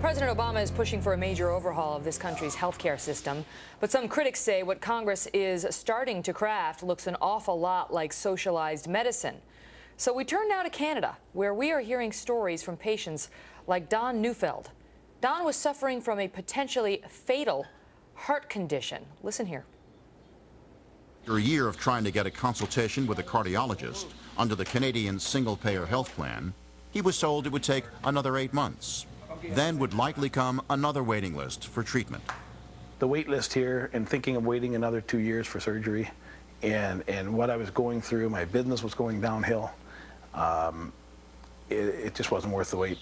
President Obama is pushing for a major overhaul of this country's healthcare system, but some critics say what Congress is starting to craft looks an awful lot like socialized medicine. So we turn now to Canada, where we are hearing stories from patients like Don Neufeld. Don was suffering from a potentially fatal heart condition. Listen here. After a year of trying to get a consultation with a cardiologist under the Canadian single-payer health plan, he was told it would take another 8 months. Then would likely come another waiting list for treatment. The wait list here, and thinking of waiting another 2 years for surgery, and what I was going through, my business was going downhill. It just wasn't worth the wait.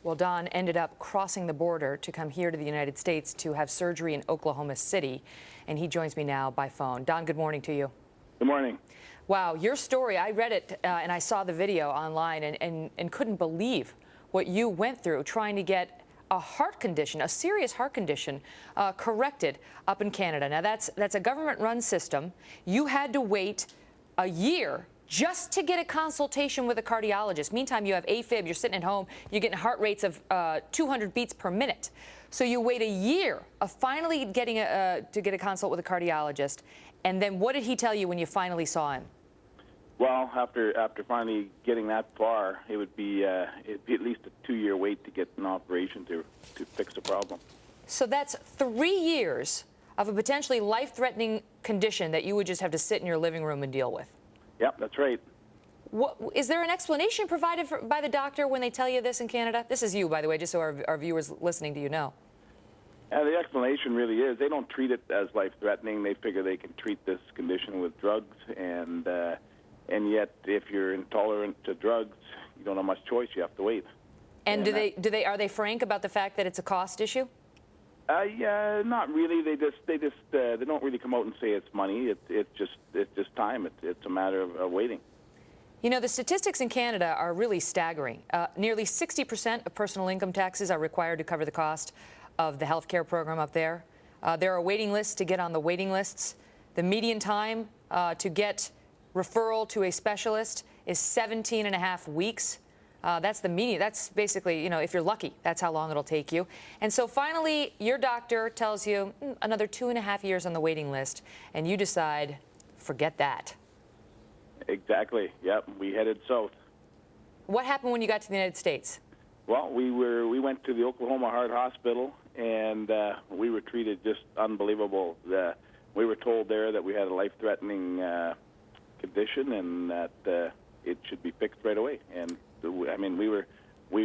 Well, Don ended up crossing the border to come here to the United States to have surgery in Oklahoma City, and he joins me now by phone. Don, good morning to you. Good morning. Wow, your story, I read it and I saw the video online and couldn't believe what you went through trying to get a heart condition, a serious heart condition, corrected up in Canada. Now, that's a government-run system. You had to wait a year just to get a consultation with a cardiologist. Meantime, you have AFib, you're sitting at home, you're getting heart rates of 200 beats per minute. So you wait a year of finally getting to get a consult with a cardiologist. And then what did he tell you when you finally saw him? Well, after finally getting that far, it'd be at least a 2-year wait to get an operation to fix the problem. So that's 3 years of a potentially life-threatening condition that you would just have to sit in your living room and deal with. Yep, that's right. Is there an explanation provided by the doctor when they tell you this in Canada? This is you, by the way, just so our viewers listening to you know. The explanation really is they don't treat it as life-threatening. They figure they can treat this condition with drugs, and yet if you're intolerant to drugs, you don't have much choice. You have to wait. And are they frank about the fact that it's a cost issue? Yeah, not really. They don't really come out and say it's money. It's just time. It's a matter of waiting. You know, the statistics in Canada are really staggering. Nearly 60% of personal income taxes are required to cover the cost of the health care program up there. There are waiting lists to get on the waiting lists. The median time to get referral to a specialist is 17.5 weeks. That's the median. That's basically, you know, if you're lucky, that's how long it'll take you. And so finally, your doctor tells you another 2.5 years on the waiting list, and you decide, forget that. Exactly. Yep. We headed south. What happened when you got to the United States? Well, we went to the Oklahoma Heart Hospital, and we were treated just unbelievable. We were told there that we had a life-threatening condition and that it should be fixed right away. And I mean, we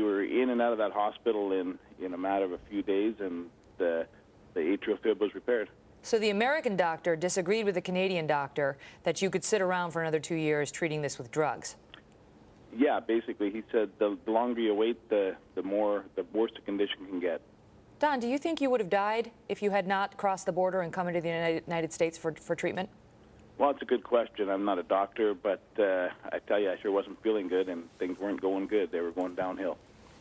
were in and out of that hospital in a matter of a few days, and the atrial fib was repaired. So the American doctor disagreed with the Canadian doctor that you could sit around for another 2 years treating this with drugs. Yeah, basically, he said the longer you wait, the worse the condition can get. Don, do you think you would have died if you had not crossed the border and come into the United States for treatment? Well, it's a good question. I'm not a doctor, but I tell you, I sure wasn't feeling good, and things weren't going good. They were going downhill.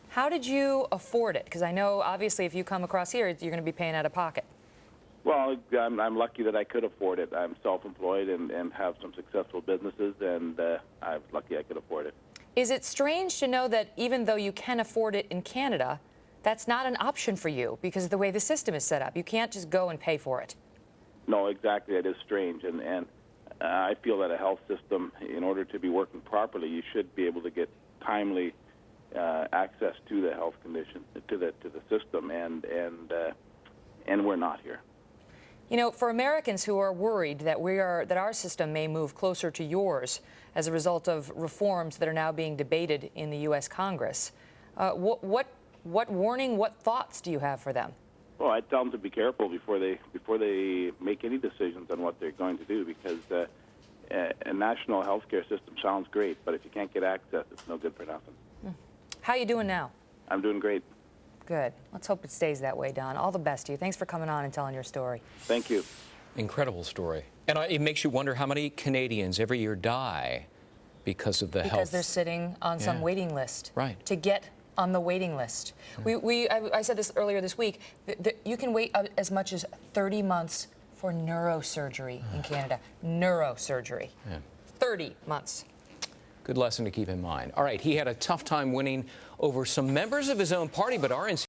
How did you afford it? Because I know, obviously, if you come across here, you're going to be paying out of pocket. Well, I'm lucky that I could afford it. I'm self-employed and have some successful businesses, and I'm lucky I could afford it. Is it strange to know that even though you can afford it in Canada, that's not an option for you because of the way the system is set up? You can't just go and pay for it. No, exactly. It is strange, and I feel that a health system, in order to be working properly, you should be able to get timely access to the health condition, to the system, and we're not here. You know, for Americans who are worried that our system may move closer to yours as a result of reforms that are now being debated in the U.S. Congress, what warning, what thoughts do you have for them? Well, I tell them to be careful before they make any decisions on what they're going to do, because a national health care system sounds great, but if you can't get access, it's no good for nothing. How are you doing now? I'm doing great. Good. Let's hope it stays that way, Don. All the best to you. Thanks for coming on and telling your story. Thank you. Incredible story. And it makes you wonder how many Canadians every year die because of the health. Because they're sitting on some waiting list. Right. To get on the waiting list. I said this earlier this week. You can wait as much as 30 months for neurosurgery in Canada. Neurosurgery. Yeah. 30 months. Good lesson to keep in mind. All right, he had a tough time winning over some members of his own party, but RNC